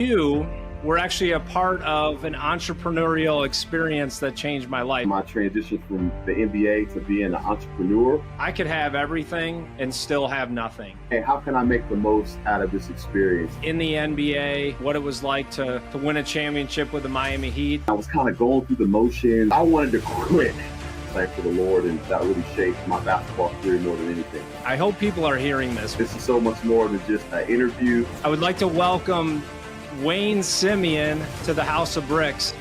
You were actually a part of an entrepreneurial experience that changed my life. My transition from the NBA to being an entrepreneur. I could have everything and still have nothing. And how can I make the most out of this experience? In the NBA, what it was like to win a championship with the Miami Heat. I was kind of going through the motions. I wanted to quit. Thanks for the Lord, and that really shaped my basketball career more than anything. I hope people are hearing this. This is so much more than just an interview. I would like to welcome Wayne Simeon to the House of Bricks.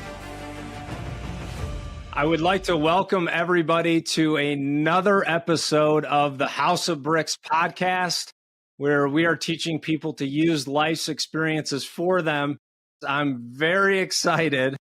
I would like to welcome everybody to another episode of the House of Bricks podcast, where we are teaching people to use life's experiences for them. I'm very excited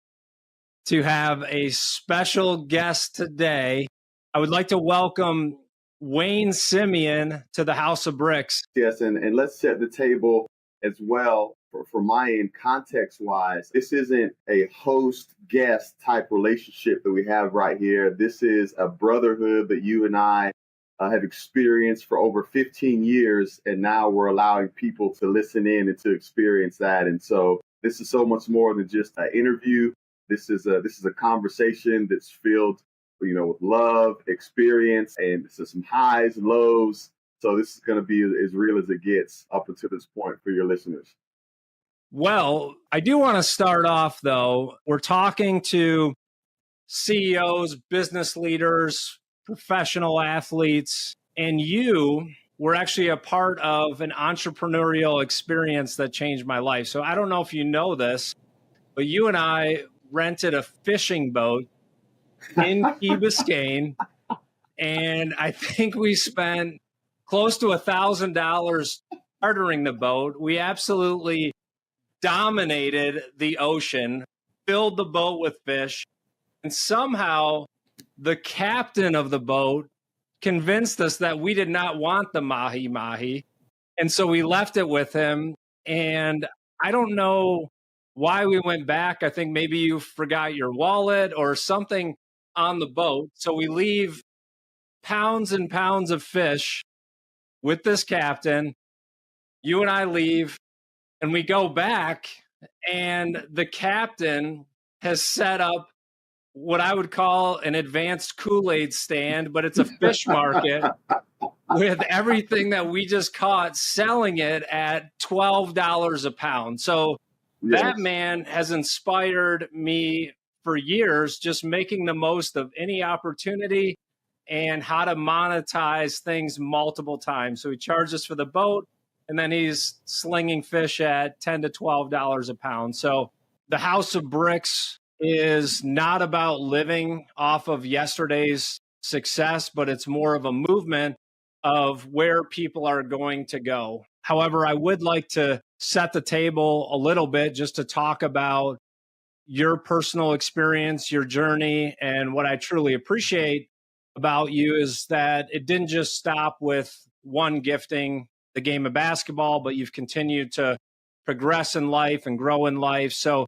to have a special guest today. I would like to welcome Wayne Simeon to the House of Bricks. Yes, and let's set the table as well. For my end, context-wise, this isn't a host-guest type relationship that we have right here. This is a brotherhood that you and I have experienced for over 15 years, and now we're allowing people to listen in and to experience that. And so this is so much more than just an interview. This is a conversation that's filled, with love, experience, and some highs and lows. So this is going to be as real as it gets up until this point for your listeners. Well, I do want to start off, though. We're talking to CEOs, business leaders, professional athletes, and you were actually a part of an entrepreneurial experience that changed my life. So I don't know if you know this, but you and I rented a fishing boat in Key Biscayne, and I think we spent close to $1,000 chartering the boat. We absolutely dominated the ocean, filled the boat with fish, and somehow the captain of the boat convinced us that we did not want the mahi-mahi. And so we left it with him. And I don't know why we went back. I think maybe you forgot your wallet or something on the boat. So we leave pounds and pounds of fish with this captain. You and I leave. And we go back, and the captain has set up what I would call an advanced Kool-Aid stand, but it's a fish market with everything that we just caught, selling it at $12 a pound. So that man has inspired me for years, just making the most of any opportunity and how to monetize things multiple times. So he charged us for the boat, and then he's slinging fish at $10 to $12 a pound. So the House of Bricks is not about living off of yesterday's success, but it's more of a movement of where people are going to go. However, I would like to set the table a little bit just to talk about your personal experience, your journey, and what I truly appreciate about you is that it didn't just stop with one gifting, the game of basketball, but you've continued to progress in life and grow in life. So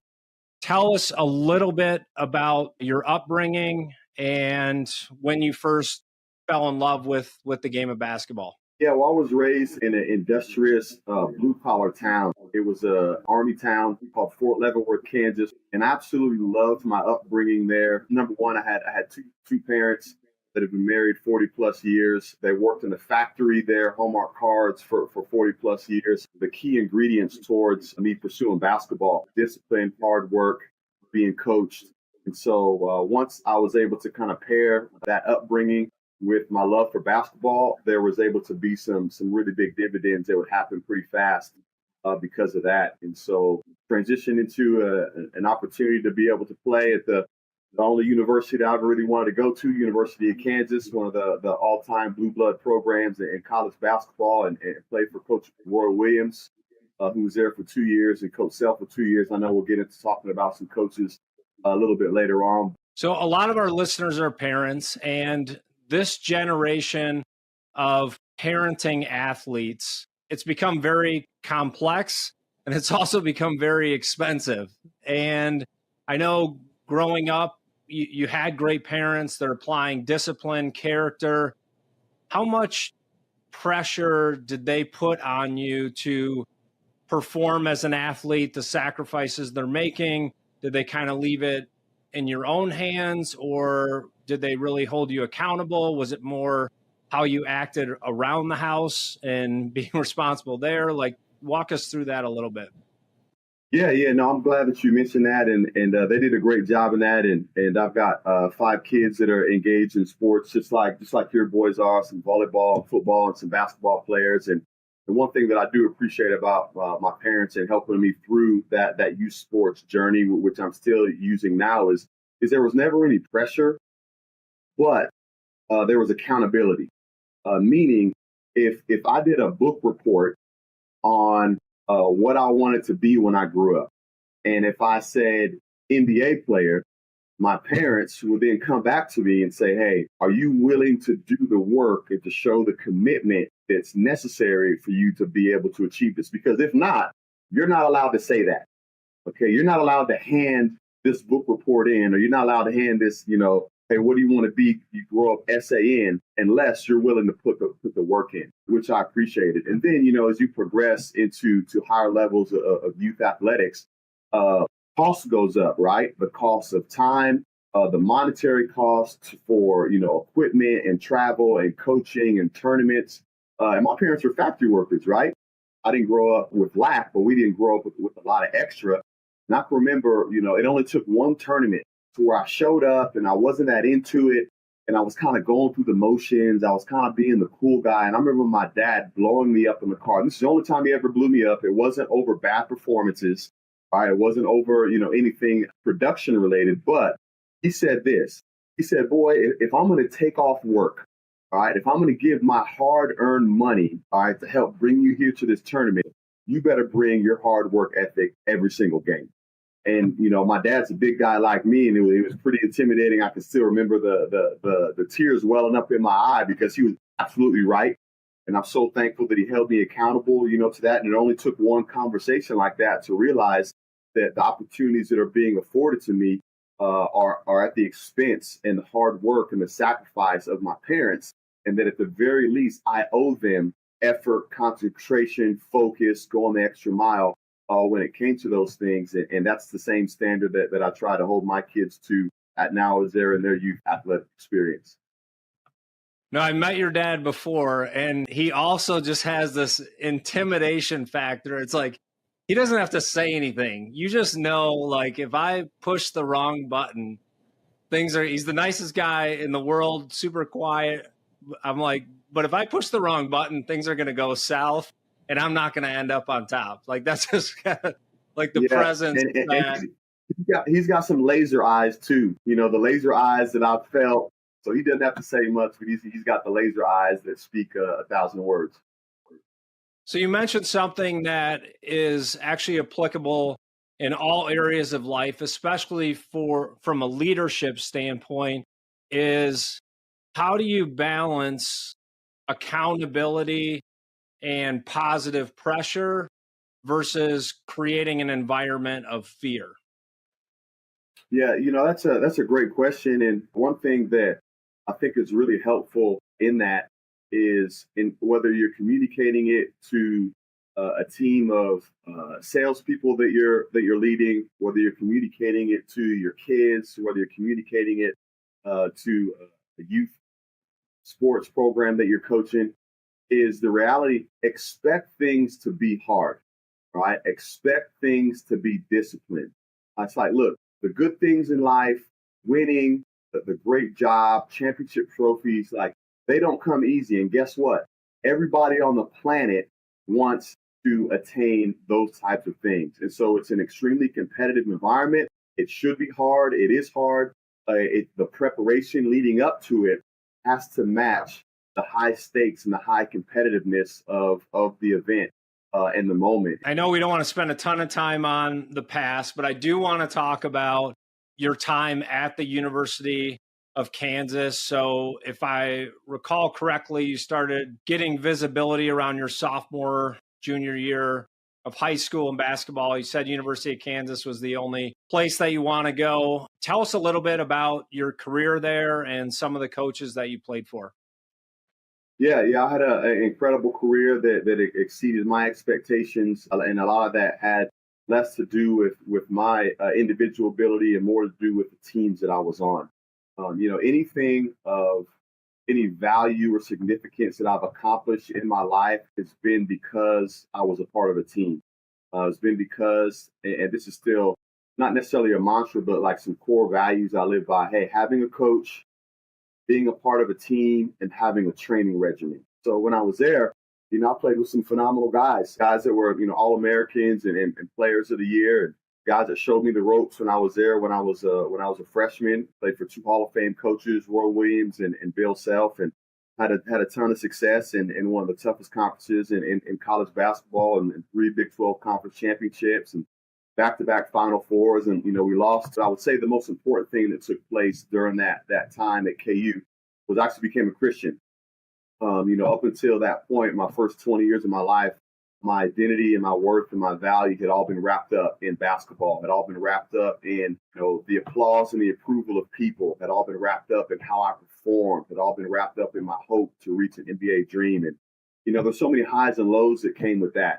tell us a little bit about your upbringing and when you first fell in love with the game of basketball. Yeah, well, I was raised in an industrious blue-collar town. It was an army town called Fort Leavenworth, Kansas, and I absolutely loved my upbringing there. Number one, I had two parents that have been married 40 plus years. They worked in a factory there, Hallmark cards for 40 plus years. The key ingredients towards me pursuing basketball: discipline, hard work, being coached. And so once I was able to kind of pair that upbringing with my love for basketball, there was able to be some really big dividends that would happen pretty fast because of that. And so transitioned into an opportunity to be able to play at the only university that I ever really wanted to go to, University of Kansas, one of the all-time blue blood programs in college basketball, and played for Coach Roy Williams, who was there for 2 years, and Coach Self for 2 years. I know we'll get into talking about some coaches a little bit later on. So a lot of our listeners are parents, and this generation of parenting athletes, it's become very complex, and it's also become very expensive. And I know growing up, you had great parents that are applying discipline, character. How much pressure did they put on you to perform as an athlete, the sacrifices they're making? Did they kind of leave it in your own hands, or did they really hold you accountable? Was it more how you acted around the house and being responsible there? Like, walk us through that a little bit. Yeah. No, I'm glad that you mentioned that, and they did a great job in that. And I've got 5 kids that are engaged in sports, just like your boys are. Some volleyball, football, and some basketball players. And the one thing that I do appreciate about my parents and helping me through that youth sports journey, which I'm still using now, is there was never any pressure, but there was accountability. Meaning, if I did a book report on what I wanted to be when I grew up, and if I said NBA player, my parents would then come back to me and say, "Hey, are you willing to do the work and to show the commitment that's necessary for you to be able to achieve this? Because if not, you're not allowed to say that. Okay, you're not allowed to hand this book report in, or you're not allowed to hand this, hey, what do you want to be? You grow up essay in, unless you're willing to put the work in," which I appreciated. And then, as you progress into higher levels of youth athletics, cost goes up, right? The cost of time, the monetary cost for, equipment and travel and coaching and tournaments. And my parents were factory workers, right? I didn't grow up with lack, but we didn't grow up with a lot of extra. And I can remember, it only took one tournament to where I showed up and I wasn't that into it. And I was kind of going through the motions. I was kind of being the cool guy. And I remember my dad blowing me up in the car. And this is the only time he ever blew me up. It wasn't over bad performances. All right. It wasn't over, anything production related. But he said this. He said, "Boy, if I'm going to take off work, all right, if I'm going to give my hard earned money, all right, to help bring you here to this tournament, you better bring your hard work ethic every single game." And, my dad's a big guy like me, and it was pretty intimidating. I can still remember the tears welling up in my eye, because he was absolutely right. And I'm so thankful that he held me accountable, to that. And it only took one conversation like that to realize that the opportunities that are being afforded to me are at the expense and the hard work and the sacrifice of my parents. And that at the very least, I owe them effort, concentration, focus, going the extra mile when it came to those things. And that's the same standard that I try to hold my kids to at now as they're in their youth athletic experience. No, I met your dad before, and he also just has this intimidation factor. It's like he doesn't have to say anything. You just know, like, if I push the wrong button, he's the nicest guy in the world, super quiet. I'm like, but if I push the wrong button, things are going to go south and I'm not going to end up on top. Like, that's just kind of like the presence. And he's got some laser eyes too, the laser eyes that I've felt. So he doesn't have to say much, but he's got the laser eyes that speak 1,000 words. So you mentioned something that is actually applicable in all areas of life, especially from a leadership standpoint, is how do you balance accountability and positive pressure versus creating an environment of fear? Yeah, that's a great question. And one thing that I think is really helpful in that is in whether you're communicating it to a team of salespeople that you're leading, whether you're communicating it to your kids, whether you're communicating it to a youth sports program that you're coaching, is the reality: expect things to be hard, right? Expect things to be disciplined. It's like, look, the good things in life, winning, the great job, championship trophies, like, they don't come easy. And guess what? Everybody on the planet wants to attain those types of things. And so it's an extremely competitive environment. It should be hard. It is hard. The preparation leading up to it has to match the high stakes and the high competitiveness of the event in the moment. I know we don't want to spend a ton of time on the past, but I do want to talk about your time at the University of Kansas. So if I recall correctly, you started getting visibility around your sophomore, junior year of high school in basketball. You said University of Kansas was the only place that you want to go. Tell us a little bit about your career there and some of the coaches that you played for. Yeah. I had an incredible career that exceeded my expectations, and a lot of that had less to do with my individual ability and more to do with the teams that I was on. Anything of any value or significance that I've accomplished in my life has been because I was a part of a team. It's been because, and this is still not necessarily a mantra, but like some core values I live by. Hey, having a coach, being a part of a team, and having a training regimen. So when I was there, I played with some phenomenal guys that were, All Americans and players of the year, and guys that showed me the ropes when I was there. When I was a freshman, played for two Hall of Fame coaches, Roy Williams and Bill Self, and had a ton of success in one of the toughest conferences in college basketball, and three Big 12 conference championships, and back-to-back Final Fours, and we lost. I would say the most important thing that took place during that time at KU was I actually became a Christian. Up until that point, my first 20 years of my life, my identity and my worth and my value had all been wrapped up in basketball, had all been wrapped up in the applause and the approval of people, had all been wrapped up in how I performed, had all been wrapped up in my hope to reach an NBA dream. And there's so many highs and lows that came with that.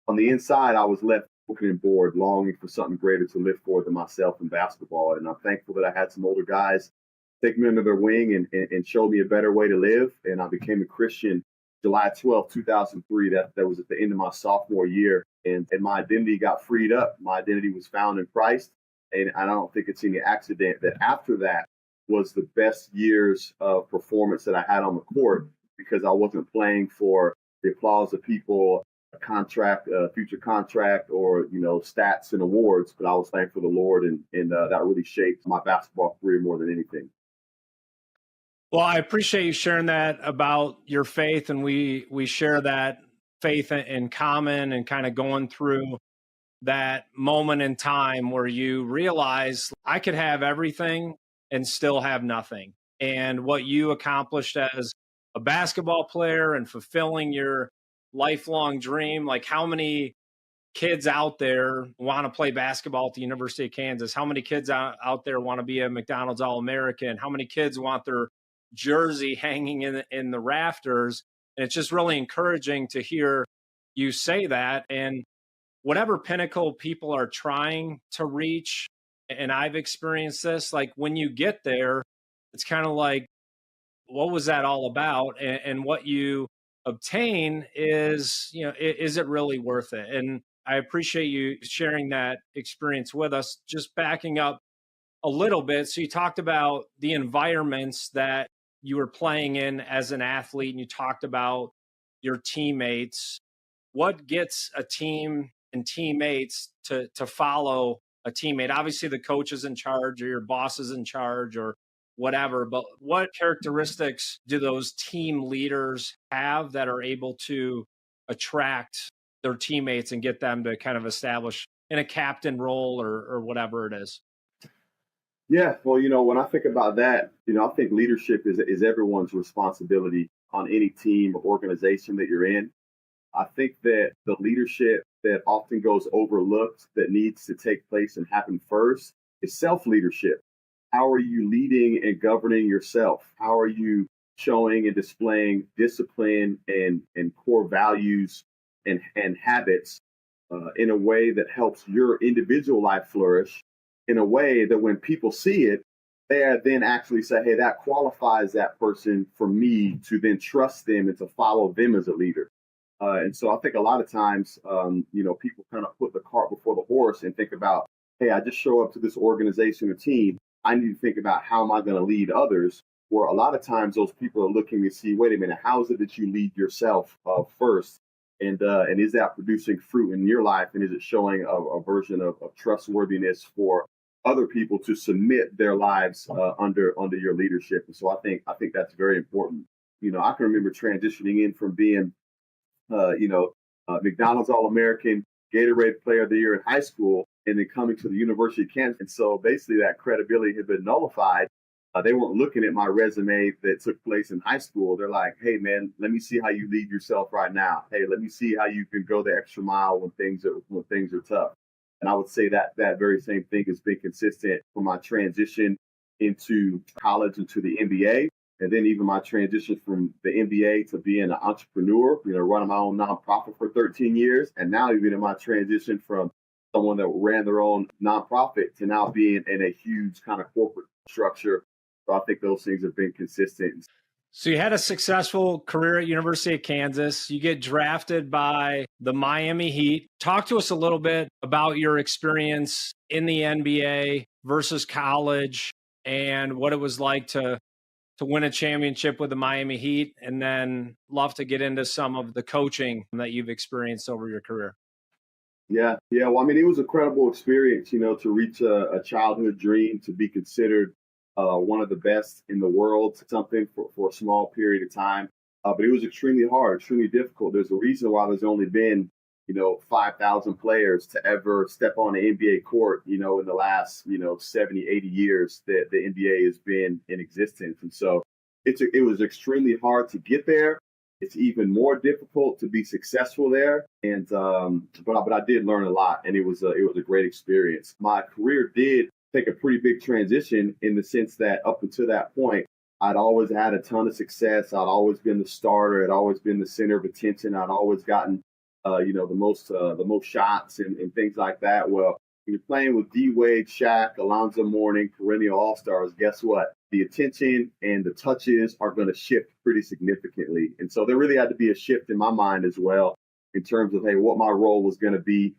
On the inside, I was left broken and bored, longing for something greater to live for than myself in basketball. And I'm thankful that I had some older guys take me under their wing and show me a better way to live. And I became a Christian July 12th, 2003. That was at the end of my sophomore year. And my identity got freed up. My identity was found in Christ. And I don't think it's any accident that after that was the best years of performance that I had on the court, because I wasn't playing for the applause of people, a contract, a future contract, or stats and awards, but I was thankful for the Lord, and that really shaped my basketball career more than anything. Well, I appreciate you sharing that about your faith, and we share that faith in common, and kind of going through that moment in time where you realize I could have everything and still have nothing. And what you accomplished as a basketball player and fulfilling your lifelong dream, like how many kids out there want to play basketball at the University of Kansas? How many kids out there want to be a McDonald's All-American? How many kids want their jersey hanging in the rafters? And it's just really encouraging to hear you say that. And whatever pinnacle people are trying to reach, and I've experienced this, like when you get there, it's kind of like, what was that all about? And what you obtain is, is it really worth it? And I appreciate you sharing that experience with us. Just backing up a little bit. So you talked about the environments that you were playing in as an athlete, and you talked about your teammates. What gets a team and teammates to follow a teammate? Obviously, the coach is in charge, or your boss is in charge, or whatever. But what characteristics do those team leaders have that are able to attract their teammates and get them to kind of establish in a captain role, or whatever it is? Yeah, well, when I think about that, I think leadership is everyone's responsibility on any team or organization that you're in. I think that the leadership that often goes overlooked, that needs to take place and happen first, is self leadership. How are you leading and governing yourself? How are you showing and displaying discipline and core values and habits in a way that helps your individual life flourish, in a way that when people see it, they then actually say, hey, that qualifies that person for me to then trust them and to follow them as a leader. And so I think a lot of times, people kind of put the cart before the horse and think about, hey, I just show up to this organization or team. I need to think about how am I going to lead others? Where a lot of times those people are looking to see, wait a minute, how is it that you lead yourself first? And is that producing fruit in your life? And is it showing a version of trustworthiness for other people to submit their lives under your leadership? And so I think that's very important. I can remember transitioning in from being McDonald's All-American, Gatorade Player of the Year in high school, and then coming to the University of Kansas. And so basically that credibility had been nullified. They weren't looking at my resume that took place in high school. They're like, hey, man, let me see how you lead yourself right now. Hey, let me see how you can go the extra mile when things are tough. And I would say that very same thing has been consistent for my transition into college, into the NBA. And then even my transition from the NBA to being an entrepreneur, running my own nonprofit for 13 years. And now even in my transition from someone that ran their own nonprofit to now being in a huge kind of corporate structure. So I think those things have been consistent. So you had a successful career at University of Kansas. You get drafted by the Miami Heat. Talk to us a little bit about your experience in the NBA versus college and what it was like to win a championship with the Miami Heat, and then love to get into some of the coaching that you've experienced over your career. Yeah. Well, I mean, it was a credible experience, to reach a childhood dream, to be considered one of the best in the world, something for a small period of time. But it was extremely hard, extremely difficult. There's a reason why there's only been, 5,000 players to ever step on the NBA court, in the last, 70, 80 years that the NBA has been in existence. And so it was extremely hard to get there. It's even more difficult to be successful there. And but I did learn a lot, and it was a great experience. My career did take a pretty big transition in the sense that up until that point, I'd always had a ton of success. I'd always been the starter. I'd always been the center of attention. I'd always gotten the most shots and things like that. Well, when you're playing with D Wade, Shaq, Alonzo Mourning, perennial all-stars, guess what? The attention and the touches are going to shift pretty significantly. And so there really had to be a shift in my mind as well in terms of, hey, what my role was going to be,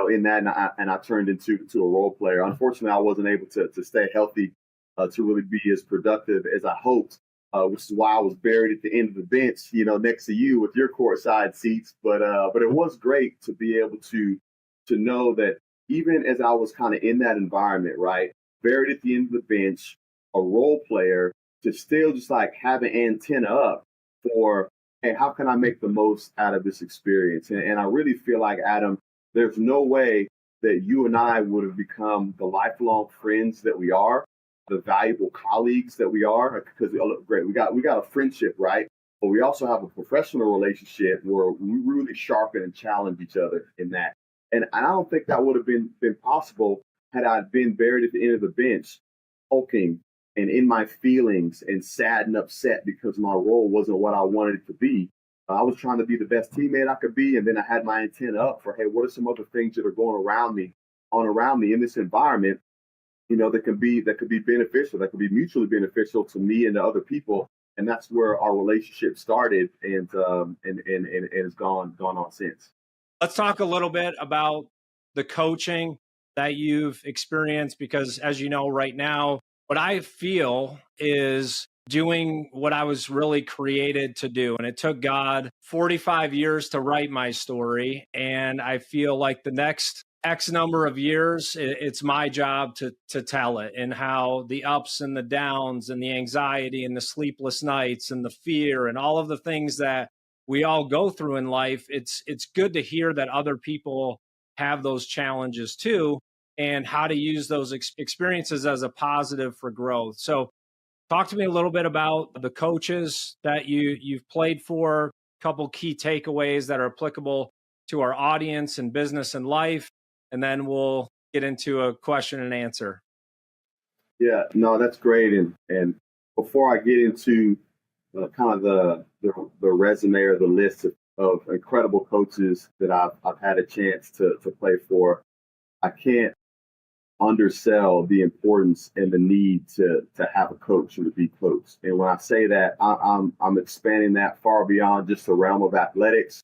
in that. And I turned into a role player. Unfortunately, I wasn't able to stay healthy to really be as productive as I hoped, which is why I was buried at the end of the bench, next to you with your courtside seats. But it was great to be able to know that even as I was kind of in that environment, right, buried at the end of the bench, a role player, to still just like have an antenna up for, hey, how can I make the most out of this experience? And I really feel like, Adam, there's no way that you and I would have become the lifelong friends that we are, the valuable colleagues that we are, because great, we got a friendship, right? But we also have a professional relationship where we really sharpen and challenge each other in that. And I don't think that would have been possible had I been buried at the end of the bench, hulking and in my feelings and sad and upset because my role wasn't what I wanted it to be. I was trying to be the best teammate I could be, and then I had my antenna up for, hey, what are some other things that are going around me in this environment, that could be beneficial, that could be mutually beneficial to me and to other people. And that's where our relationship started, and has gone on since. Let's talk a little bit about the coaching that you've experienced, because as you know, right now, what I feel is doing what I was really created to do. And it took God 45 years to write my story. And I feel like the next X number of years, it's my job to tell it, and how the ups and the downs and the anxiety and the sleepless nights and the fear and all of the things that we all go through in life. It's good to hear that other people have those challenges too, and how to use those experiences as a positive for growth. So talk to me a little bit about the coaches that you've played for, a couple key takeaways that are applicable to our audience in business and life, and then we'll get into a question and answer. Yeah, no, that's great. And before I get into kind of the resume or the list of incredible coaches that I've had a chance to play for, I can't undersell the importance and the need to have a coach or to be coached. And when I say that, I'm expanding that far beyond just the realm of athletics.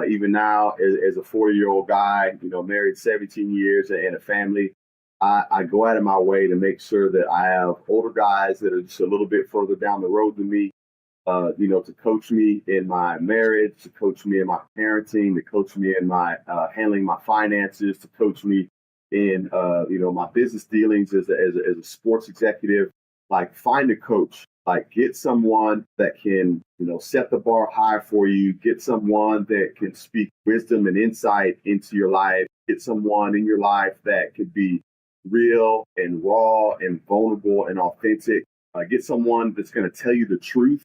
Even now, as a 40-year-old guy, married 17 years and a family, I go out of my way to make sure that I have older guys that are just a little bit further down the road than me, to coach me in my marriage, to coach me in my parenting, to coach me in my handling my finances, to coach me in my business dealings as a sports executive. Like, find a coach. Like, get someone that can, set the bar high for you. Get someone that can speak wisdom and insight into your life. Get someone in your life that could be real and raw and vulnerable and authentic. Get someone that's going to tell you the truth,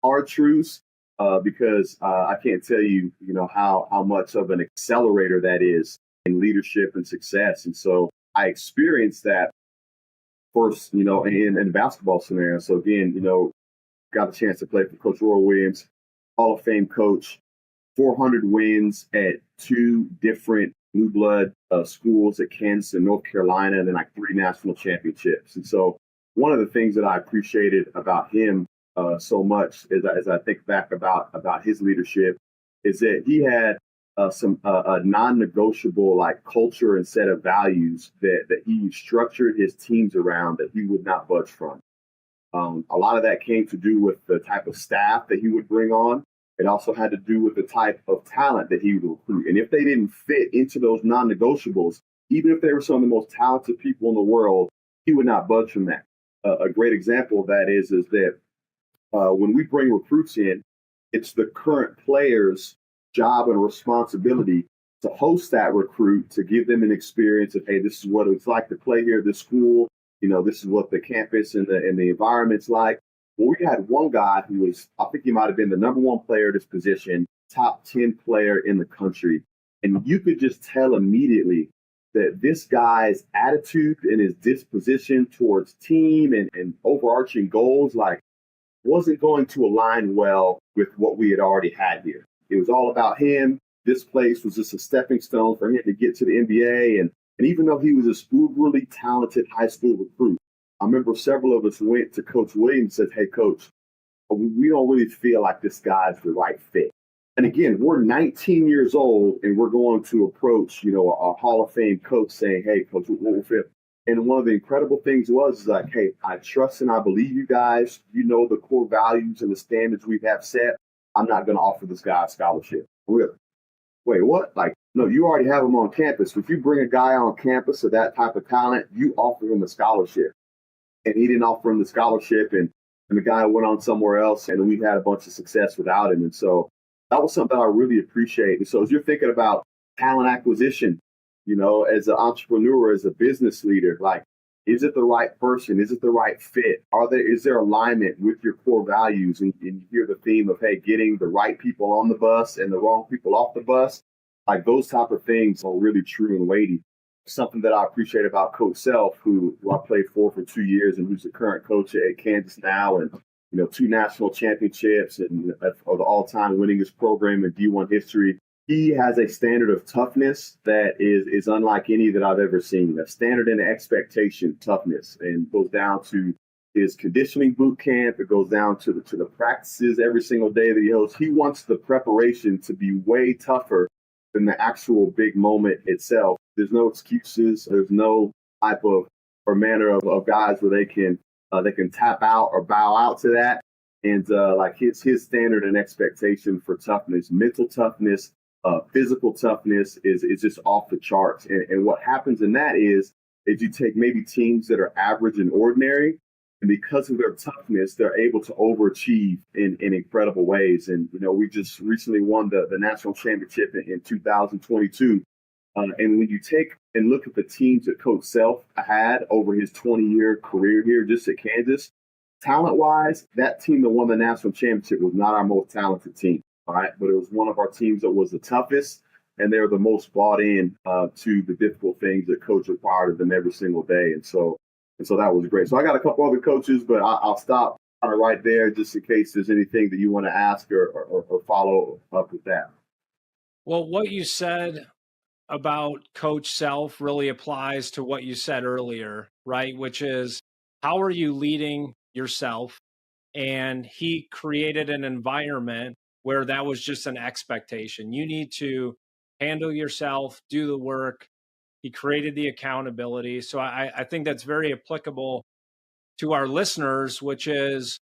hard truths, because I can't tell you, how much of an accelerator that is in leadership and success. And so I experienced that first, in a basketball scenario. So again, got a chance to play for Coach Roy Williams, Hall of Fame coach, 400 wins at two different blue blood schools at Kansas and North Carolina, and then like three national championships. And so one of the things that I appreciated about him so much as I think back about his leadership is that he had some non-negotiable like culture and set of values that he structured his teams around that he would not budge from. A lot of that came to do with the type of staff that he would bring on. It also had to do with the type of talent that he would recruit. And if they didn't fit into those non-negotiables, even if they were some of the most talented people in the world, he would not budge from that. A great example of that is that when we bring recruits in, it's the current player's job and responsibility to host that recruit, to give them an experience of, hey, this is what it's like to play here at this school. You know, this is what the campus and the environment's like. Well, we had one guy who was, I think he might have been the number one player at his position, top 10 player in the country. And you could just tell immediately that this guy's attitude and his disposition towards team and overarching goals, like, wasn't going to align well with what we had already had here. It was all about him. This place was just a stepping stone for him to get to the NBA. And even though he was a uberly talented high school recruit, I remember several of us went to Coach Williams and said, hey, Coach, we don't really feel like this guy's the right fit. And again, we're 19 years old and we're going to approach, you know, a Hall of Fame coach saying, hey, Coach, what will fit? And one of the incredible things was like, hey, I trust and I believe you guys. You know the core values and the standards we have set. I'm not going to offer this guy a scholarship. Really? Wait, what? Like, no, you already have him on campus. If you bring a guy on campus of that type of talent, you offer him a scholarship. And he didn't offer him the scholarship, and the guy went on somewhere else, and we had a bunch of success without him. And so that was something I really appreciate. And so as you're thinking about talent acquisition, you know, as an entrepreneur, as a business leader, like, is it the right person? Is it the right fit? Is there alignment with your core values? And you hear the theme of, hey, getting the right people on the bus and the wrong people off the bus. Like, those type of things are really true and weighty. Something that I appreciate about Coach Self, who I played for 2 years and who's the current coach at Kansas now, and, you know, 2 national championships and are the all-time winningest program in D1 history. He has a standard of toughness that is unlike any that I've ever seen. A standard and expectation toughness, and goes down to his conditioning boot camp. It goes down to the practices every single day that he hosts. He wants the preparation to be way tougher than the actual big moment itself. There's no excuses. There's no type of or manner of guys where they can tap out or bow out to that. And like his standard and expectation for toughness, mental toughness, physical toughness is just off the charts. And what happens in that is you take maybe teams that are average and ordinary, and because of their toughness, they're able to overachieve in incredible ways. And, you know, we just recently won the national championship in 2022. And when you take and look at the teams that Coach Self had over his 20-year career here just at Kansas, talent-wise, that team that won the national championship was not our most talented team. All right, but it was one of our teams that was the toughest, and they were the most bought in to the difficult things that Coach required of them every single day. And so that was great. So I got a couple other coaches, but I'll stop kind of right there just in case there's anything that you want to ask or follow up with that. Well, what you said about Coach Self really applies to what you said earlier, right? Which is, how are you leading yourself? And he created an environment where that was just an expectation. You need to handle yourself, do the work. He created the accountability. So I think that's very applicable to our listeners, which is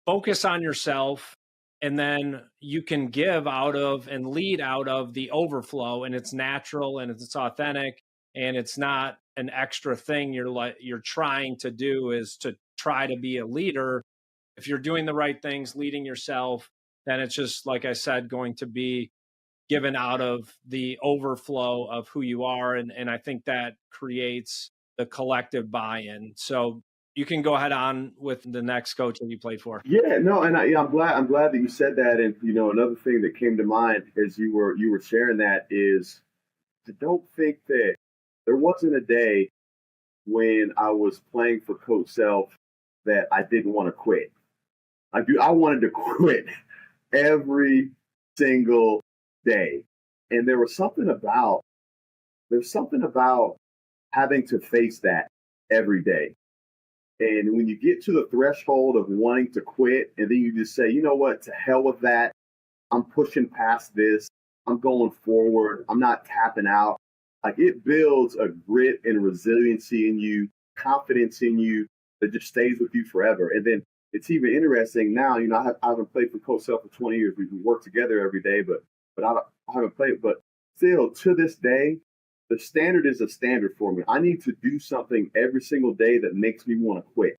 focus on yourself, and then you can give out of and lead out of the overflow, and it's natural and it's authentic, and it's not an extra thing you're trying to do is to try to be a leader. If you're doing the right things, leading yourself, then it's just, like I said, going to be given out of the overflow of who you are. And I think that creates the collective buy-in. So you can go ahead on with the next coach that you played for. Yeah, no, and I'm glad that you said that. And, you know, another thing that came to mind as you were sharing that is, I don't think that there wasn't a day when I was playing for Coach Self that I didn't want to quit. I wanted to quit every single day. And there's something about having to face that every day. And when you get to the threshold of wanting to quit, and then you just say, you know what, to hell with that. I'm pushing past this. I'm going forward. I'm not tapping out. Like, it builds a grit and resiliency in you, confidence in you that just stays with you forever. And then it's even interesting now. I haven't played for Coach Self for 20 years. We work together every day, but I haven't played. But still, to this day, the standard is a standard for me. I need to do something every single day that makes me want to quit.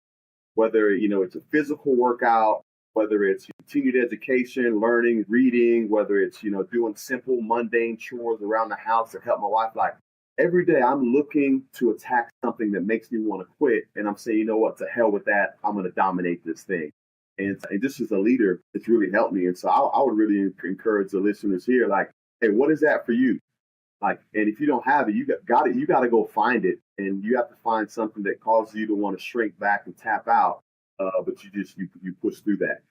Whether it's a physical workout, whether it's continued education, learning, reading, whether it's doing simple mundane chores around the house to help my wife. Like, every day I'm looking to attack something that makes me want to quit, and I'm saying, you know what, to hell with that. I'm going to dominate this thing. And just as a leader, it's really helped me. And so I would really encourage the listeners here, like, hey, what is that for you? Like, and if you don't have it, you got to go find it, and you have to find something that causes you to want to shrink back and tap out. But you push through that.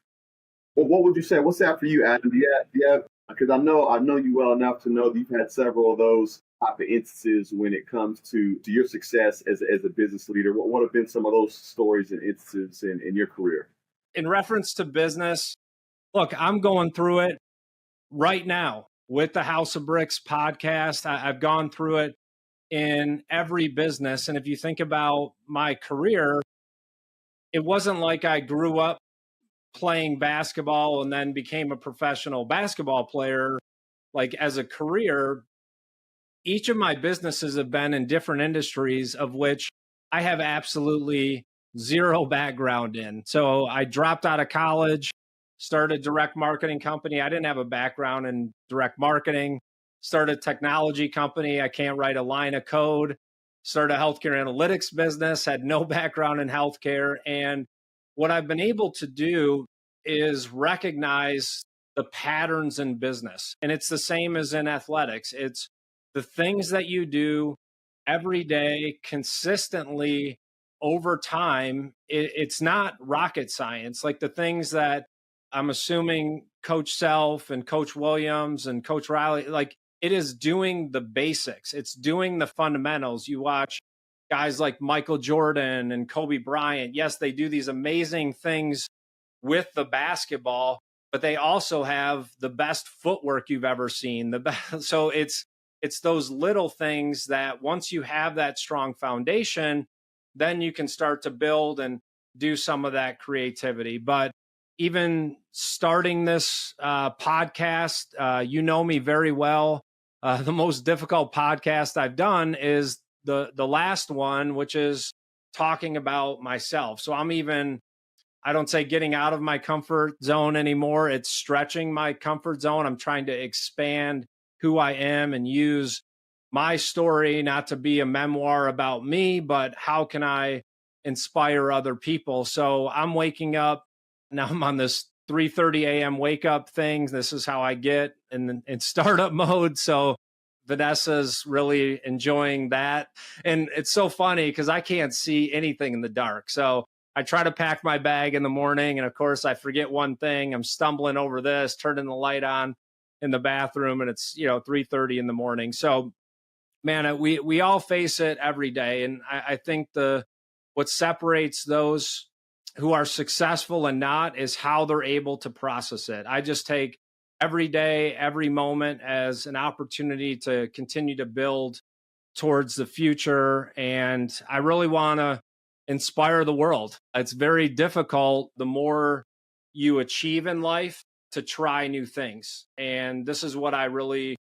Well, what would you say? What's that for you, Adam? Yeah, because I know you well enough to know that you've had several of those type of instances when it comes to your success as a business leader. What have been some of those stories and instances in your career? In reference to business, look, I'm going through it right now with the House of Bricks podcast. I've gone through it in every business. And if you think about my career, it wasn't like I grew up playing basketball and then became a professional basketball player. Like, as a career, each of my businesses have been in different industries of which I have absolutely zero background in. So I dropped out of college, started a direct marketing company. I didn't have a background in direct marketing. Started a technology company. I can't write a line of code. Started a healthcare analytics business, had no background in healthcare. And what I've been able to do is recognize the patterns in business. And it's the same as in athletics. It's the things that you do every day consistently over time. It's not rocket science. Like, the things that I'm assuming Coach Self and Coach Williams and Coach Riley, like, it is doing the basics. It's doing the fundamentals. You watch guys like Michael Jordan and Kobe Bryant. Yes, they do these amazing things with the basketball, but they also have the best footwork you've ever seen. The best. So it's those little things that once you have that strong foundation, then you can start to build and do some of that creativity. But even starting this podcast, you know me very well. The most difficult podcast I've done is the last one, which is talking about myself. So I don't say getting out of my comfort zone anymore. It's stretching my comfort zone. I'm trying to expand who I am and use my story not to be a memoir about me, but how can I inspire other people? So I'm waking up now. I'm on this 3:30 a.m. wake up thing. This is how I get in startup mode. So Vanessa's really enjoying that. And it's so funny because I can't see anything in the dark. So I try to pack my bag in the morning, and of course I forget one thing. I'm stumbling over this, turning the light on in the bathroom, and it's 3:30 in the morning. So, man, we all face it every day, and I think what separates those who are successful and not is how they're able to process it. I just take every day, every moment as an opportunity to continue to build towards the future, and I really want to inspire the world. It's very difficult the more you achieve in life to try new things. And this is what I really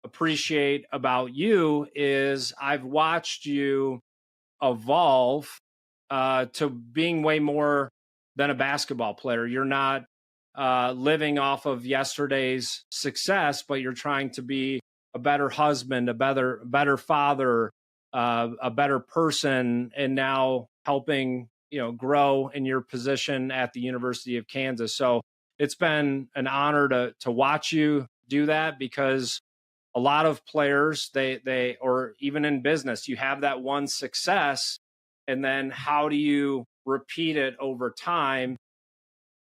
appreciate about you is I've watched you evolve to being way more than a basketball player. You're not living off of yesterday's success, but you're trying to be a better husband, a better father, a better person, and now helping grow in your position at the University of Kansas. So it's been an honor to watch you do that, because a lot of players, they or even in business, you have that one success, and then how do you repeat it over time?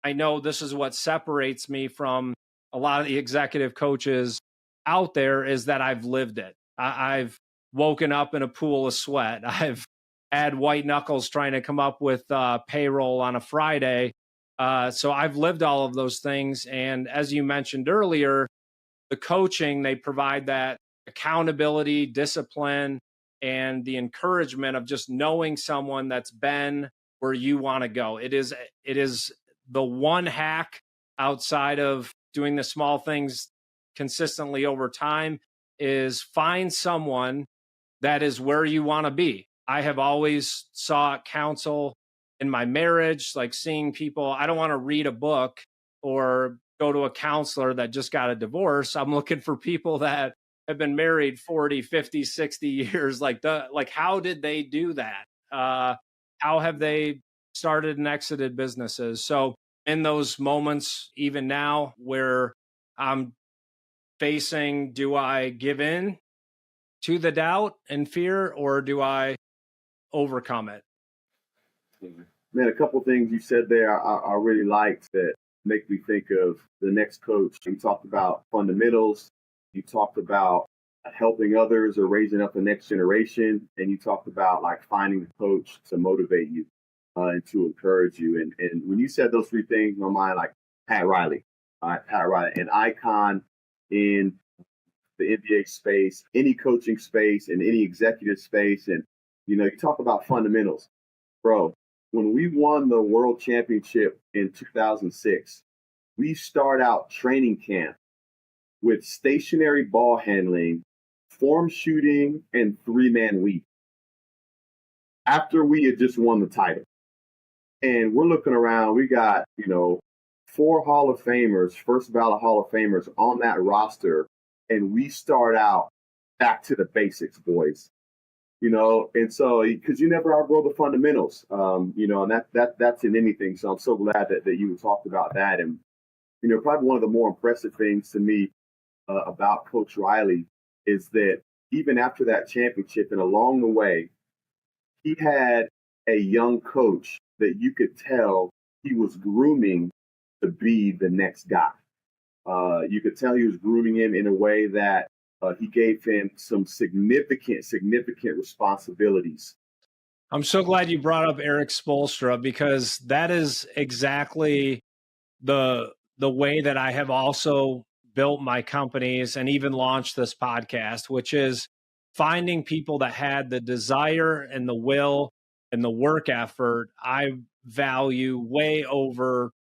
I know this is what separates me from a lot of the executive coaches out there is that I've lived it. I've woken up in a pool of sweat. I've had white knuckles trying to come up with payroll on a Friday. So I've lived all of those things. And as you mentioned earlier, the coaching, they provide that accountability, discipline, and the encouragement of just knowing someone that's been where you want to go. It is the one hack outside of doing the small things consistently over time is find someone that is where you want to be. I have always sought counsel in my marriage, like seeing people. I don't want to read a book or go to a counselor that just got a divorce. I'm looking for people that have been married 40, 50, 60 years. Like how did they do that? How have they started and exited businesses? So in those moments, even now where I'm facing, do I give in to the doubt and fear, or do I overcome it? Man, a couple things you said there I really liked that make me think of the next coach. You talked about fundamentals. You talked about helping others or raising up the next generation. And you talked about like finding a coach to motivate you and to encourage you. And when you said those three things, my mind like Pat Riley, Pat Riley, an icon in the NBA space, any coaching space, and any executive space. And, you talk about fundamentals. Bro, when we won the world championship in 2006, we start out training camp with stationary ball handling, form shooting, and three-man weave after we had just won the title. And we're looking around, we got, four Hall of Famers, first ballot Hall of Famers on that roster. And we start out back to the basics, boys. And so because you never outgrow the fundamentals, and that's in anything. So I'm so glad that you talked about that. And, probably one of the more impressive things to me about Coach Riley is that even after that championship and along the way, he had a young coach that you could tell he was grooming to be the next guy. You could tell he was grooming him in a way that he gave him some significant responsibilities. I'm so glad you brought up Eric Spoelstra, because that is exactly the way that I have also built my companies and even launched this podcast, which is finding people that had the desire and the will and the work effort I value way over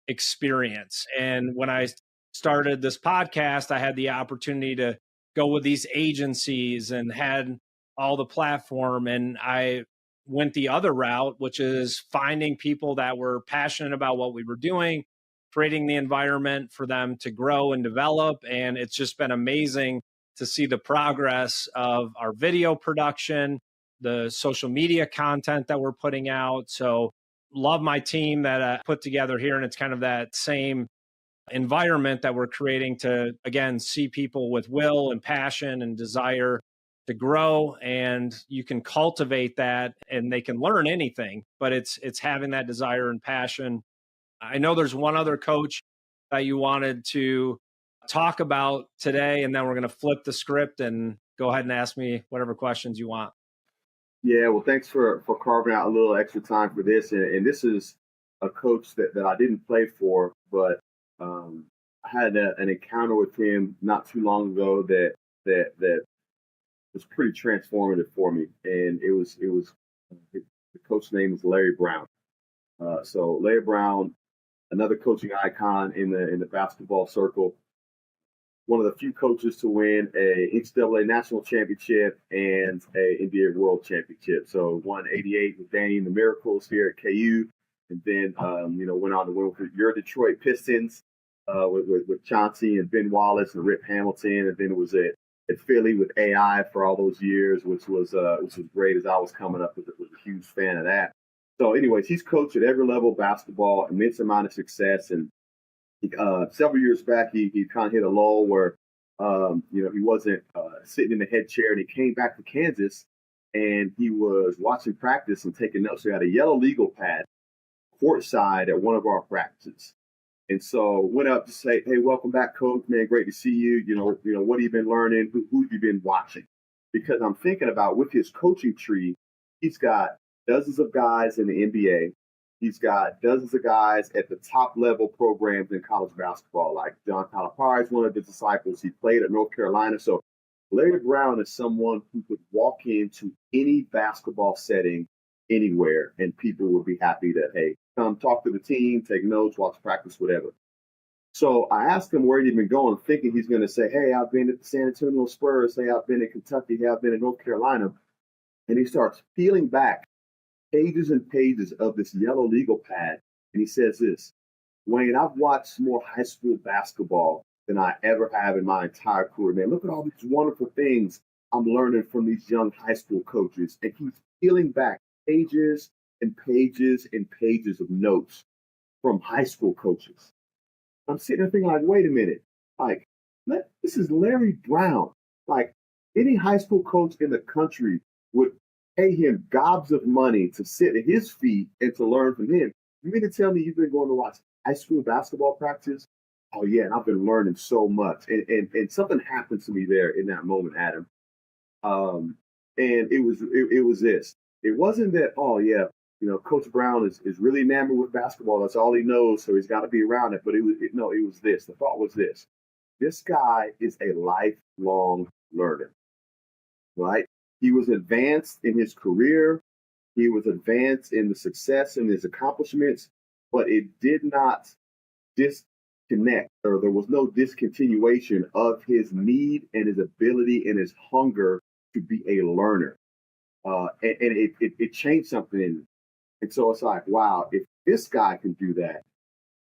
experience. And when I started this podcast, I had the opportunity to go with these agencies and had all the platform. And I went the other route, which is finding people that were passionate about what we were doing, creating the environment for them to grow and develop. And it's just been amazing to see the progress of our video production, the social media content that we're putting out. So love my team that I put together here. And it's kind of that same environment that we're creating to, again, see people with will and passion and desire to grow. And you can cultivate that and they can learn anything, but it's having that desire and passion. I know there's one other coach that you wanted to talk about today, and then we're going to flip the script and go ahead and ask me whatever questions you want. Yeah, well, thanks for carving out a little extra time for this. And this is a coach that I didn't play for, but I had an encounter with him not too long ago that was pretty transformative for me. And it was the coach's name is Larry Brown. So Larry Brown, another coaching icon in the basketball circle, one of the few coaches to win a NCAA national championship and a NBA world championship. So won 88 with Danny and the Miracles here at KU, and then went on to win with your Detroit Pistons with Chauncey and Ben Wallace and Rip Hamilton, and then it was at Philly with AI for all those years, which was great as I was coming up. Was a huge fan of that. So, anyways, he's coached at every level of basketball, immense amount of success, and several years back, he kind of hit a lull where, he wasn't sitting in the head chair, and he came back to Kansas, and he was watching practice and taking notes. So he had a yellow legal pad courtside at one of our practices. And so went up to say, hey, welcome back, coach, man. Great to see you. What have you been learning? Who have you been watching? Because I'm thinking about with his coaching tree, he's got dozens of guys in the NBA. He's got dozens of guys at the top level programs in college basketball, like John Calipari is one of his disciples. He played at North Carolina. So Larry Brown is someone who could walk into any basketball setting anywhere and people would be happy to, hey, come talk to the team, take notes, watch practice, whatever. So I asked him where he'd been going, thinking he's going to say, hey, I've been at the San Antonio Spurs. Hey, I've been in Kentucky. Hey, I've been in North Carolina. And he starts peeling back pages and pages of this yellow legal pad. And he says this, Wayne, I've watched more high school basketball than I ever have in my entire career. Man, look at all these wonderful things I'm learning from these young high school coaches. And he's peeling back pages and pages and pages of notes from high school coaches. I'm sitting there thinking, like, wait a minute, like, this is Larry Brown. Like, any high school coach in the country would pay him gobs of money to sit at his feet and to learn from him. You mean to tell me you've been going to watch high school basketball practice? Oh yeah, and I've been learning so much. And something happened to me there in that moment, Adam. And it was this. It wasn't that, oh yeah, Coach Brown is really enamored with basketball. That's all he knows, so he's got to be around it. But it was this. The thought was this. This guy is a lifelong learner, right? He was advanced in his career. He was advanced in the success and his accomplishments, but it did not disconnect, or there was no discontinuation of his need and his ability and his hunger to be a learner. And it changed something in me. And so it's like, wow, if this guy can do that,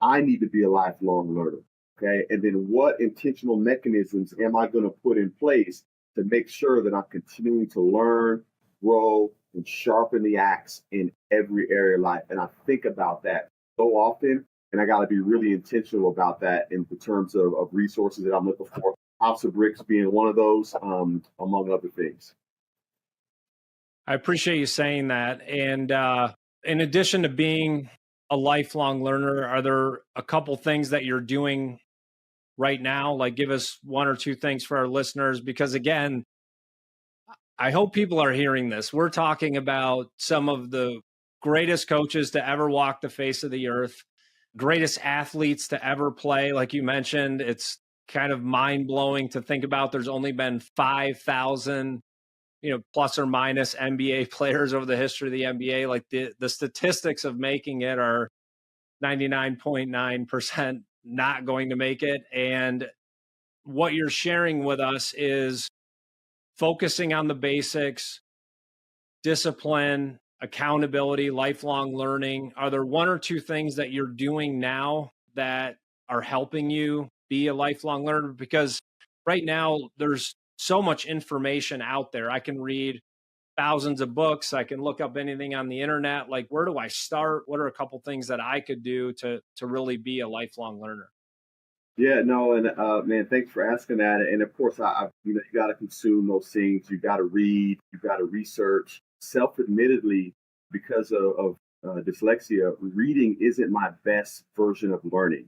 I need to be a lifelong learner. Okay. And then what intentional mechanisms am I going to put in place to make sure that I'm continuing to learn, grow, and sharpen the axe in every area of life? And I think about that so often, and I got to be really intentional about that in terms of resources that I'm looking for. House of Bricks being one of those, among other things. I appreciate you saying that. And in addition to being a lifelong learner, are there a couple things that you're doing right now? Like, give us one or two things for our listeners, because again, I hope people are hearing this. We're talking about some of the greatest coaches to ever walk the face of the earth, greatest athletes to ever play. Like you mentioned, it's kind of mind blowing to think about. There's only been 5,000 plus or minus NBA players over the history of the NBA. Like the statistics of making it are 99.9% not going to make it. And what you're sharing with us is focusing on the basics, discipline, accountability, lifelong learning. Are there one or two things that you're doing now that are helping you be a lifelong learner? Because right now there's so much information out there. I can read thousands of books. I can look up anything on the internet. Like, where do I start? What are a couple things that I could do to really be a lifelong learner? Yeah, no, and man, thanks for asking that. And of course, you got to consume those things. You got to read. You got to research. Self-admittedly, because of dyslexia, reading isn't my best version of learning.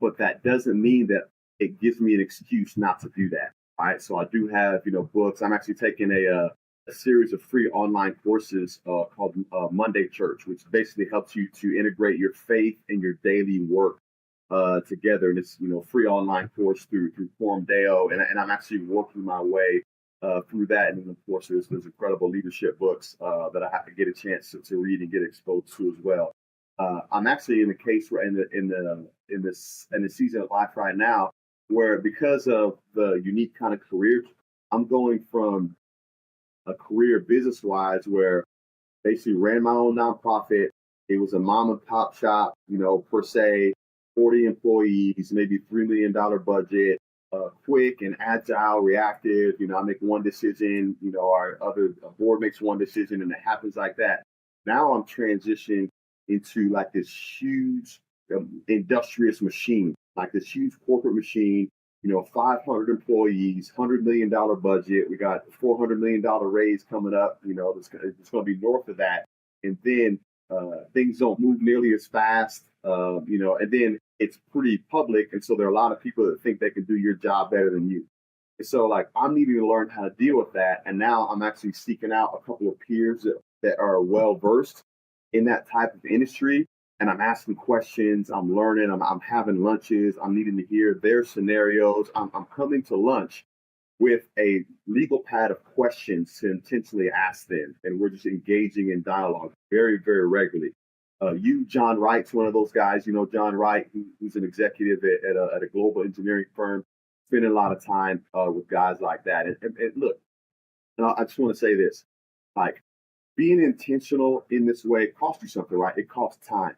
But that doesn't mean that it gives me an excuse not to do that. All right, so I do have books. I'm actually taking a series of free online courses called Monday Church, which basically helps you to integrate your faith and your daily work together. And it's free online course through Forum Deo, and I'm actually working my way through that. And then of course there's incredible leadership books that I have to get a chance to read and get exposed to as well. I'm actually in the case where in the season of life right now where, because of the unique kind of career, I'm going from a career business wise where basically ran my own nonprofit. It was a mom and pop shop, per se, 40 employees, maybe $3 million budget, quick and agile, reactive. I make one decision, our other board makes one decision, and it happens like that. Now I'm transitioning into like this huge industrious machine, like this huge corporate machine, 500 employees, $100 million budget. We got $400 million raise coming up. It's going to be north of that. And then things don't move nearly as fast, and then it's pretty public. And so there are a lot of people that think they can do your job better than you. And so like I'm needing to learn how to deal with that. And now I'm actually seeking out a couple of peers that are well versed in that type of industry. And I'm asking questions, I'm learning, I'm having lunches, I'm needing to hear their scenarios. I'm coming to lunch with a legal pad of questions to intentionally ask them. And we're just engaging in dialogue very, very regularly. John Wright's one of those guys, John Wright, who's an executive at a global engineering firm, spending a lot of time with guys like that. And look, I just want to say this, like being intentional in this way costs you something, right? It costs time.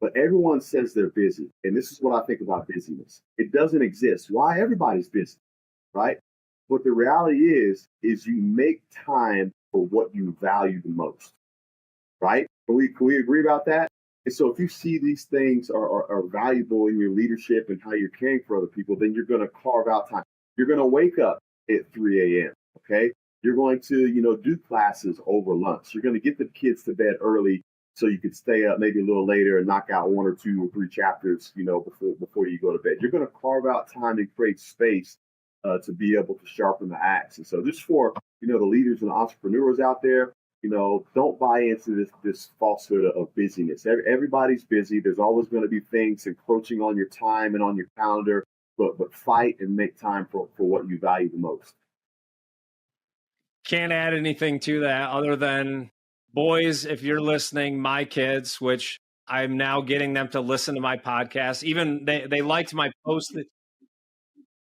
But everyone says they're busy. And this is what I think about busyness. It doesn't exist. Why? Everybody's busy, right? But the reality is you make time for what you value the most, right? Can we agree about that? And so if you see these things are valuable in your leadership and how you're caring for other people, then you're going to carve out time. You're going to wake up at 3 a.m., okay? You're going to, do classes over lunch. You're going to get the kids to bed early so you could stay up maybe a little later and knock out 1 or 2 or 3 chapters, before you go to bed. You're going to carve out time and create space to be able to sharpen the axe. And so just for, the leaders and entrepreneurs out there, don't buy into this falsehood of busyness. Everybody's busy. There's always going to be things encroaching on your time and on your calendar, but fight and make time for what you value the most. Can't add anything to that other than, boys, if you're listening, my kids, which I'm now getting them to listen to my podcast. Even they liked my post.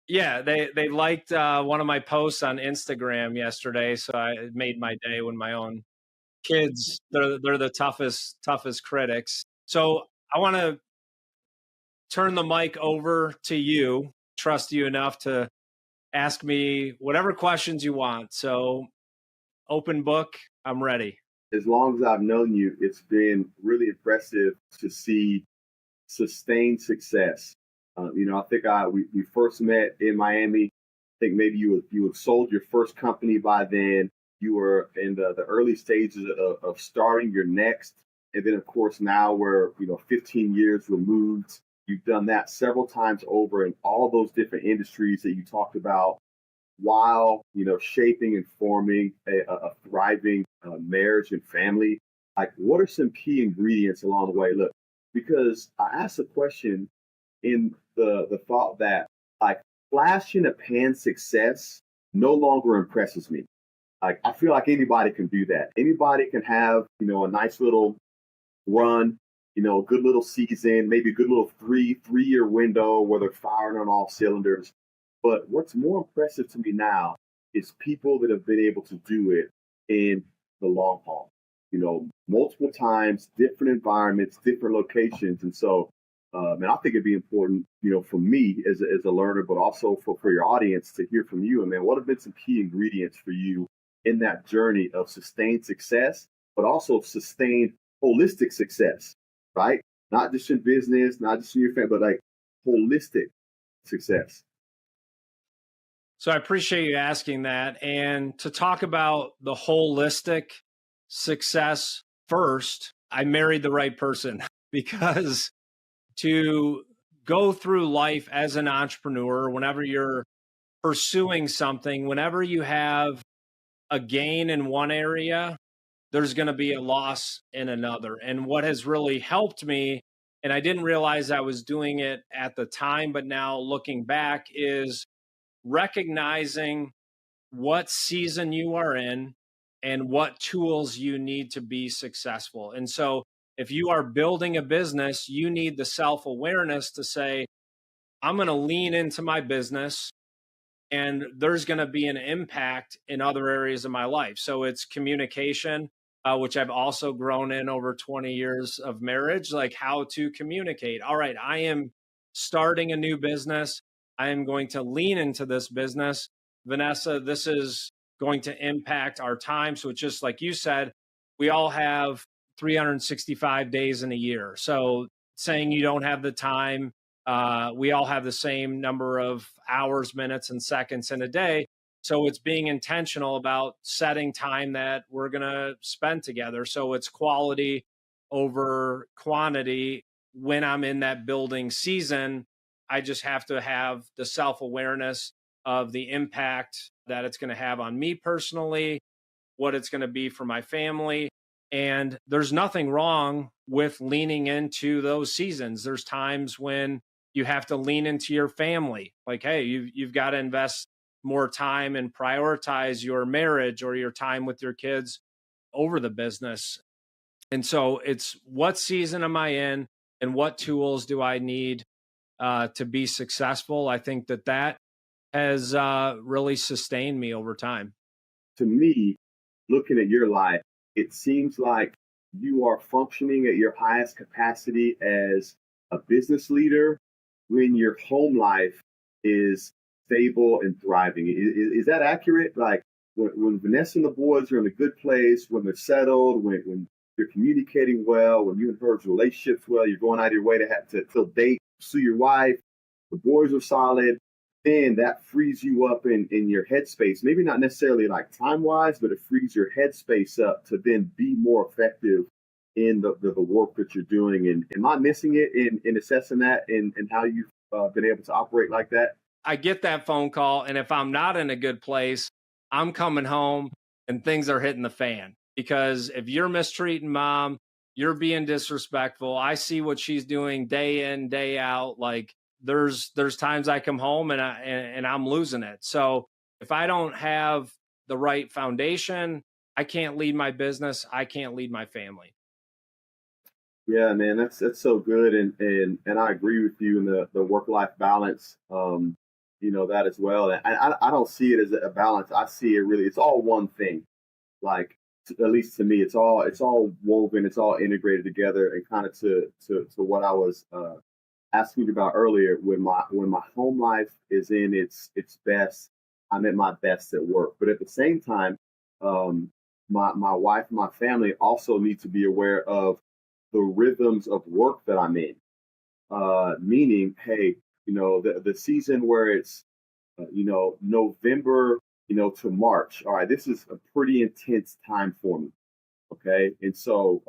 Yeah, they liked one of my posts on Instagram yesterday, so it made my day when my own kids, they're the toughest critics. So I want to turn the mic over to you, trust you enough to ask me whatever questions you want. So open book, I'm ready. As long as I've known you, it's been really impressive to see sustained success. I think we first met in Miami. I think maybe you had sold your first company by then. You were in the early stages of starting your next. And then, of course, now we're 15 years removed. You've done that several times over in all those different industries that you talked about, while shaping and forming a thriving marriage and family. Like, what are some key ingredients along the way? Look, because I asked a question in the thought that, like, flash in a pan success no longer impresses me. Like, I feel like anybody can do that. Anybody can have a nice little run, a good little season, maybe a good little three-year window where they're firing on all cylinders. But what's more impressive to me now is people that have been able to do it in the long haul, multiple times, different environments, different locations. And so, and I think it'd be important, for me as a learner, but also for your audience to hear from you. And man, what have been some key ingredients for you in that journey of sustained success, but also sustained holistic success, right? Not just in business, not just in your family, but like holistic success. So I appreciate you asking that. And to talk about the holistic success first, I married the right person, because to go through life as an entrepreneur, whenever you're pursuing something, whenever you have a gain in one area, there's going to be a loss in another. And what has really helped me, and I didn't realize I was doing it at the time, but now looking back, is recognizing what season you are in and what tools you need to be successful. And so if you are building a business, you need the self-awareness to say, I'm going to lean into my business, and there's going to be an impact in other areas of my life. So it's communication, which I've also grown in over 20 years of marriage, like how to communicate. All right, I am starting a new business. I am going to lean into this business. Vanessa, this is going to impact our time. So it's just like you said, we all have 365 days in a year. So saying you don't have the time, we all have the same number of hours, minutes, and seconds in a day. So it's being intentional about setting time that we're going to spend together. So it's quality over quantity when I'm in that building season. I just have to have the self-awareness of the impact that it's going to have on me personally, what it's going to be for my family. And there's nothing wrong with leaning into those seasons. There's times when you have to lean into your family. Like, hey, you've got to invest more time and prioritize your marriage or your time with your kids over the business. And so it's, what season am I in and what tools do I need to be successful? I think that has really sustained me over time. To me, looking at your life, it seems like you are functioning at your highest capacity as a business leader when your home life is stable and thriving. Is that accurate? Like when Vanessa and the boys are in a good place, when they're settled, when you're communicating well, when you and her's relationships well, you're going out of your way to have to date, pursue your wife, the boys are solid, then that frees you up in your headspace. Maybe not necessarily like time wise, but it frees your headspace up to then be more effective in the work that you're doing. And am I missing it in assessing that and how you've been able to operate like that? I get that phone call, and if I'm not in a good place, I'm coming home and things are hitting the fan. Because if you're mistreating mom, you're being disrespectful. I see what she's doing day in, day out. Like there's times I come home and I'm losing it. So if I don't have the right foundation, I can't lead my business. I can't lead my family. Yeah, man, that's so good, and I agree with you in the work life balance. That as well. And I don't see it as a balance. I see it really. It's all one thing. Like at least to me, it's all woven. It's all integrated together, and kind of to what I was asking you about earlier. When my home life is in its best, I'm at my best at work. But at the same time, um, my wife and my family also need to be aware of the rhythms of work that I'm in. Meaning, hey, the season where it's November, to March. All right, this is a pretty intense time for me. Okay, and so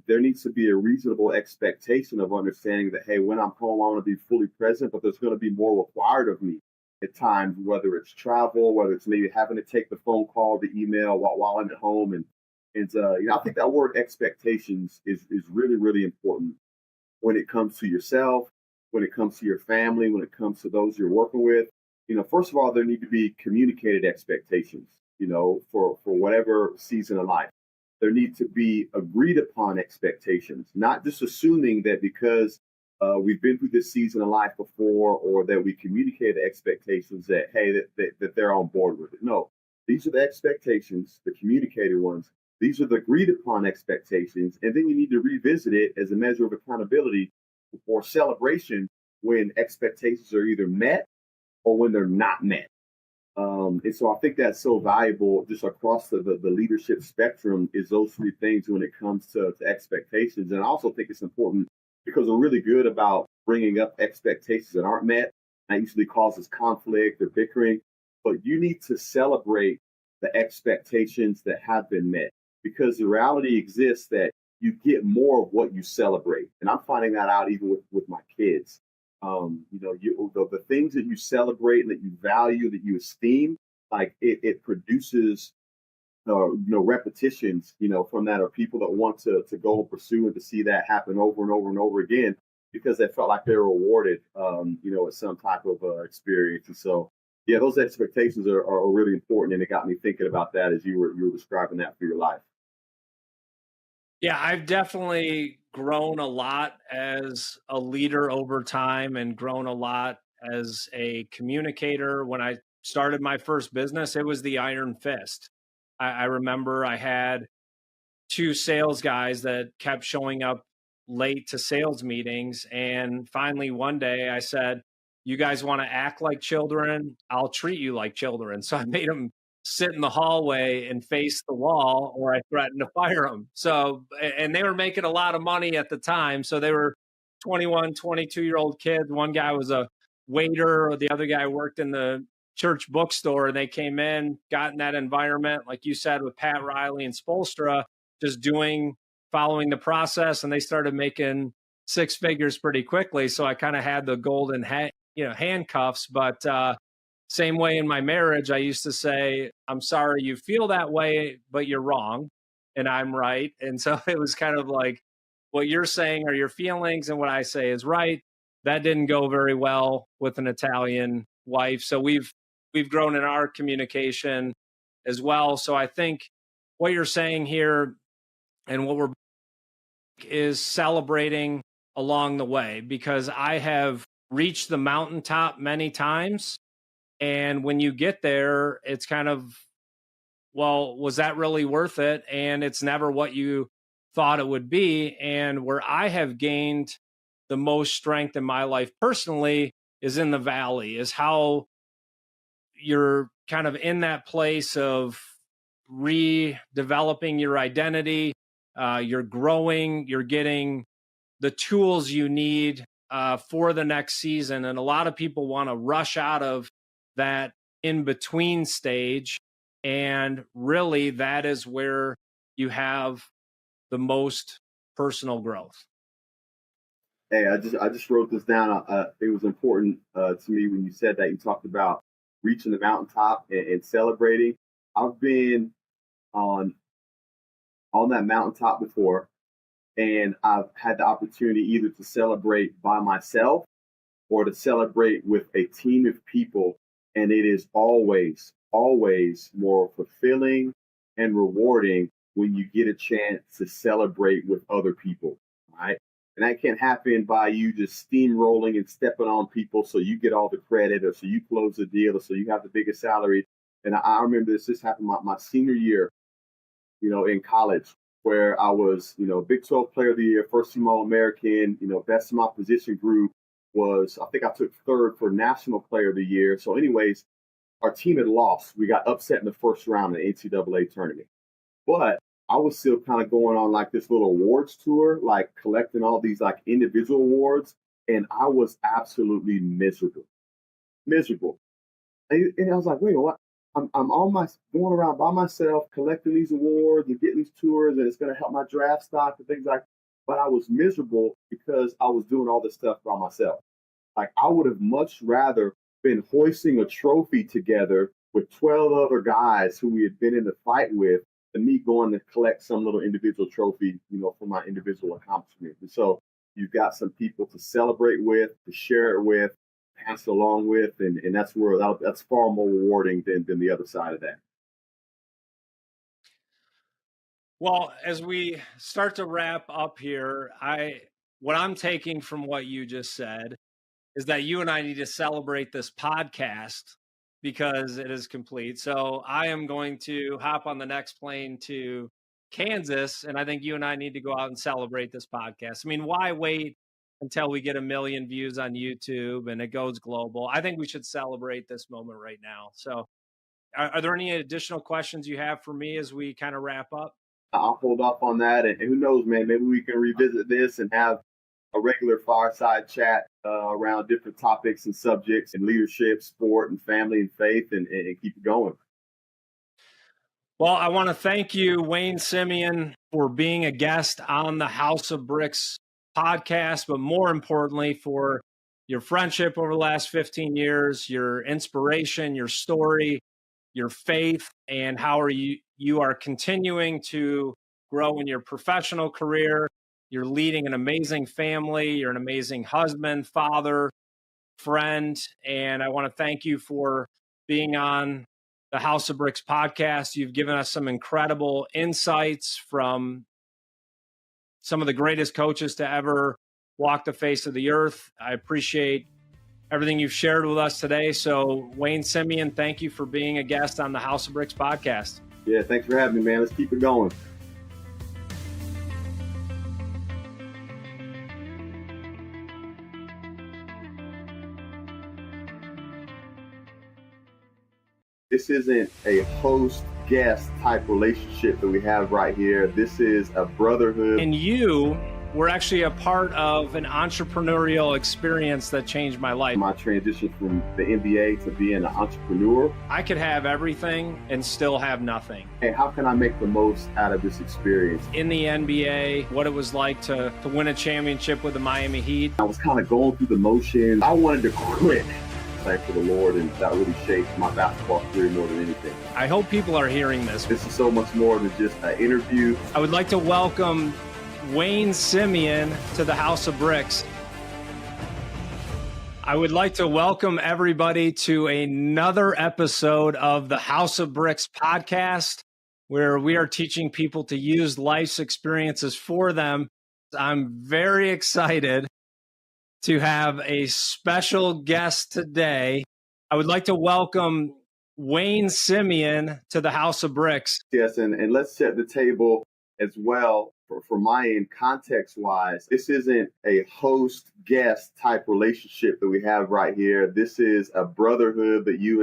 there needs to be a reasonable expectation of understanding that, hey, when I'm home, I want to be fully present, but there's going to be more required of me at times, whether it's travel, whether it's maybe having to take the phone call, the email while I'm at home, and I think that word expectations is really really important when it comes to yourself, when it comes to your family, when it comes to those you're working with. First of all, there need to be communicated expectations, for whatever season of life. There need to be agreed upon expectations, not just assuming that because we've been through this season of life before or that we communicated expectations that, hey, that they're on board with it. No, these are the expectations, the communicated ones. These are the agreed upon expectations. And then you need to revisit it as a measure of accountability or celebration when expectations are either met or when they're not met. And so I think that's so valuable just across the leadership spectrum is those three things when it comes to expectations. And I also think it's important because we're really good about bringing up expectations that aren't met. That usually causes conflict or bickering. But you need to celebrate the expectations that have been met because the reality exists that you get more of what you celebrate. And I'm finding that out even with my kids. The things that you celebrate and that you value, that you esteem, like it produces, repetitions, from that, or people that want to go and pursue and to see that happen over and over and over again because they felt like they were rewarded, at some type of experience. And so, yeah, those expectations are really important, and it got me thinking about that as you were describing that for your life. Yeah, I've definitely grown a lot as a leader over time and grown a lot as a communicator. When I started my first business, it was the iron fist. I remember I had two sales guys that kept showing up late to sales meetings. And finally, one day I said, "You guys want to act like children? I'll treat you like children." So I made them sit in the hallway and face the wall, or I threatened to fire them. So, and they were making a lot of money at the time. So they were 21, 22-year-old kids. One guy was a waiter, the other guy worked in the church bookstore. They came in, got in that environment, like you said, with Pat Riley and Spolstra, just doing following the process, and they started making six figures pretty quickly. So I kind of had the golden handcuffs. But same way in my marriage, I used to say, I'm sorry you feel that way, but you're wrong and I'm right. And so it was kind of like, what you're saying are your feelings and what I say is right. That didn't go very well with an Italian wife. So we've grown in our communication as well. So I think what you're saying here and what we're is celebrating along the way, because I have reached the mountaintop many times. And when you get there, it's kind of, well, was that really worth it? And it's never what you thought it would be. And where I have gained the most strength in my life personally is in the valley, is how you're kind of in that place of redeveloping your identity. You're growing, you're getting the tools you need for the next season. And a lot of people want to rush out of that in between stage. And really, that is where you have the most personal growth. Hey, I just wrote this down. It was important to me when you said that. You talked about reaching the mountaintop and celebrating. I've been on that mountaintop before, and I've had the opportunity either to celebrate by myself or to celebrate with a team of people. And it is always, always more fulfilling and rewarding when you get a chance to celebrate with other people, right? And that can't happen by you just steamrolling and stepping on people so you get all the credit or so you close the deal or so you have the biggest salary. And I remember this happened my senior year, in college, where I was, Big 12 Player of the Year, first team All-American, best in my position group. I think I took third for National Player of the Year. So anyways, our team had lost. We got upset in the first round of the NCAA tournament. But I was still kind of going on like this little awards tour, like collecting all these like individual awards. And I was absolutely miserable. And I was like, wait, what? I'm going around by myself, collecting these awards and getting these tours, and it's going to help my draft stock and things like that. But I was miserable because I was doing all this stuff by myself. Like, I would have much rather been hoisting a trophy together with 12 other guys who we had been in the fight with than me going to collect some little individual trophy, for my individual accomplishment. And so you've got some people to celebrate with, to share it with, pass it along with, and that's that's far more rewarding than the other side of that. Well, as we start to wrap up here, what I'm taking from what you just said is that you and I need to celebrate this podcast because it is complete. So I am going to hop on the next plane to Kansas, and I think you and I need to go out and celebrate this podcast. I mean, why wait until we get 1 million views on YouTube and it goes global? I think we should celebrate this moment right now. So are there any additional questions you have for me as we kind of wrap up? I'll hold off on that. And who knows, man, maybe we can revisit this and have a regular fireside chat around different topics and subjects and leadership, sport, and family and faith, and keep it going. Well, I want to thank you, Wayne Simeon, for being a guest on the House of Bricks podcast, but more importantly, for your friendship over the last 15 years, your inspiration, your story, your faith, and how you are continuing to grow in your professional career. You're leading an amazing family. You're an amazing husband, father, friend. And I want to thank you for being on the House of Bricks podcast. You've given us some incredible insights from some of the greatest coaches to ever walk the face of the earth. I appreciate everything you've shared with us today. So, Wayne Simeon, thank you for being a guest on the House of Bricks podcast. Yeah, thanks for having me, man. Let's keep it going. This isn't a host-guest type relationship that we have right here. This is a brotherhood. And you were actually a part of an entrepreneurial experience that changed my life. My transition from the MBA to being an entrepreneur. I could have everything and still have nothing. And how can I make the most out of this experience? In the NBA, what it was like to win a championship with the Miami Heat. I was kind of going through the motions. I wanted to quit. Thanks for the Lord, and that really shaped my basketball career more than anything. I hope people are hearing this. This is so much more than just an interview. I would like to welcome Wayne Simeon to the House of Bricks. I would like to welcome everybody to another episode of the House of Bricks podcast, where we are teaching people to use life's experiences for them. I'm very excited to have a special guest today. I would like to welcome Wayne Simeon to the House of Bricks. Yes, and let's set the table as well for my end, context-wise. This isn't a host-guest type relationship that we have right here. This is a brotherhood that you